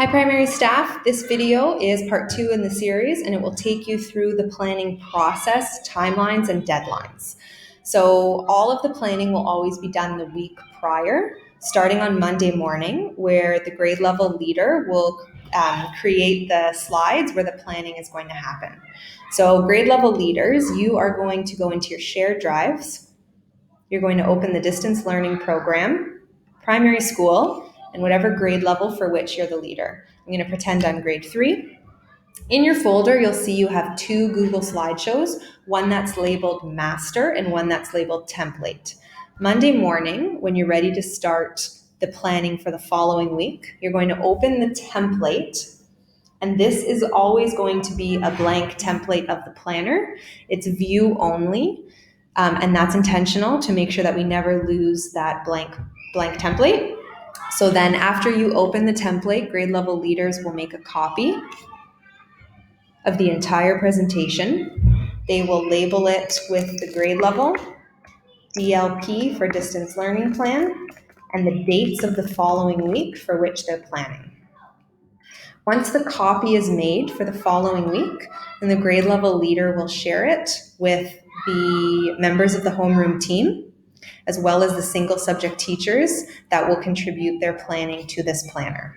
Hi, primary staff. This video is part 2 in the series, and it will take you through the planning process, timelines, and deadlines. So all of the planning will always be done the week prior, starting on Monday morning, where the grade level leader will create the slides where the planning is going to happen. So grade level leaders, you are going to go into your shared drives. You're going to open the distance learning program, primary school, and whatever grade level for which you're the leader. I'm going to pretend I'm grade 3. In your folder, you'll see you have 2 Google slideshows, one that's labeled master and one that's labeled template. Monday morning, when you're ready to start the planning for the following week, you're going to open the template, and this is always going to be a blank template of the planner. It's view only, and that's intentional to make sure that we never lose that blank template. So then after you open the template, grade level leaders will make a copy of the entire presentation. They will label it with the grade level, DLP for distance learning plan, and the dates of the following week for which they're planning. Once the copy is made for the following week, then the grade level leader will share it with the members of the homeroom team, as well as the single subject teachers that will contribute their planning to this planner.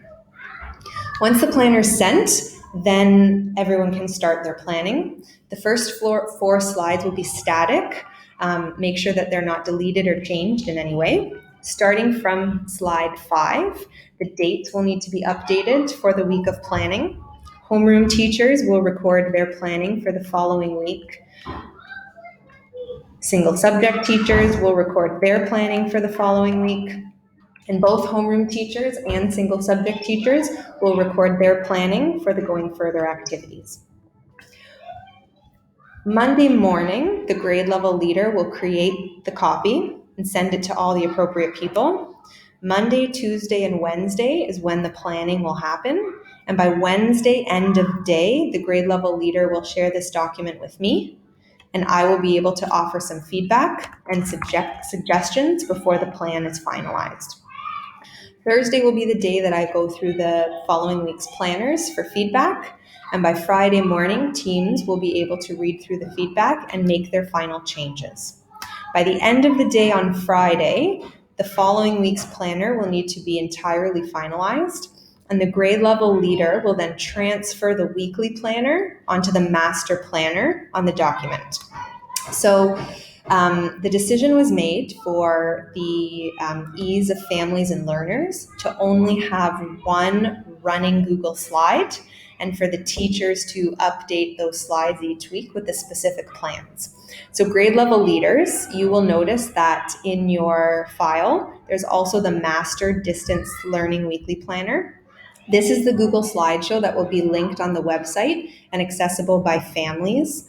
Once the planner is sent, then everyone can start their planning. The first 4 slides will be static. Make sure that they're not deleted or changed in any way. Starting from slide 5, the dates will need to be updated for the week of planning. Homeroom teachers will record their planning for the following week. Single subject teachers will record their planning for the following week. And both homeroom teachers and single subject teachers will record their planning for the going further activities. Monday morning, the grade level leader will create the copy and send it to all the appropriate people. Monday, Tuesday, and Wednesday is when the planning will happen. And by Wednesday, end of day, the grade level leader will share this document with me, and I will be able to offer some feedback and suggestions before the plan is finalized. Thursday will be the day that I go through the following week's planners for feedback, and by Friday morning, teams will be able to read through the feedback and make their final changes. By the end of the day on Friday, the following week's planner will need to be entirely finalized, and the grade level leader will then transfer the weekly planner onto the master planner on the document. So the decision was made for the ease of families and learners to only have one running Google slide, and for the teachers to update those slides each week with the specific plans. So grade level leaders, you will notice that in your file, there's also the Master Distance Learning Weekly Planner. This is the Google slideshow that will be linked on the website and accessible by families.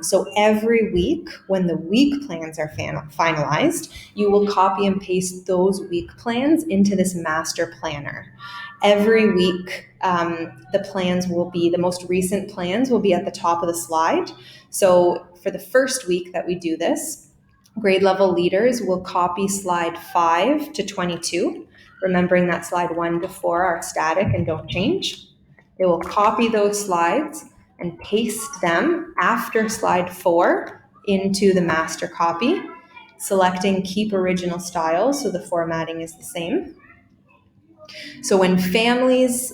So every week, when the week plans are finalized, you will copy and paste those week plans into this master planner. Every week, the most recent plans will be at the top of the slide. So for the first week that we do this, grade level leaders will copy slide 5 to 22, remembering that slide 1 to 4 are static and don't change. They will copy those slides and paste them after slide 4 into the master copy, selecting keep original style so the formatting is the same. So when families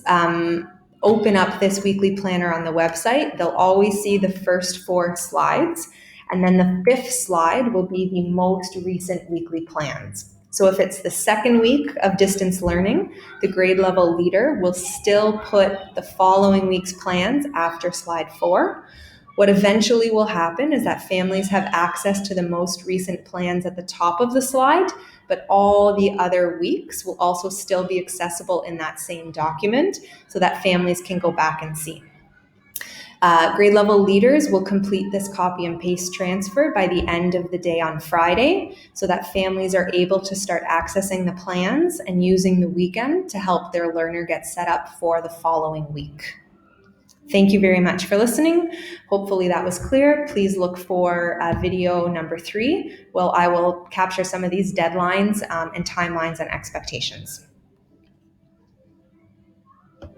open up this weekly planner on the website, they'll always see the first 4 slides, and then the 5th slide will be the most recent weekly plans. So if it's the second week of distance learning, the grade level leader will still put the following week's plans after slide 4. What eventually will happen is that families have access to the most recent plans at the top of the slide, but all the other weeks will also still be accessible in that same document so that families can go back and see. Grade level leaders will complete this copy and paste transfer by the end of the day on Friday so that families are able to start accessing the plans and using the weekend to help their learner get set up for the following week. Thank you very much for listening. Hopefully that was clear. Please look for video number 3. I will capture some of these deadlines and timelines and expectations.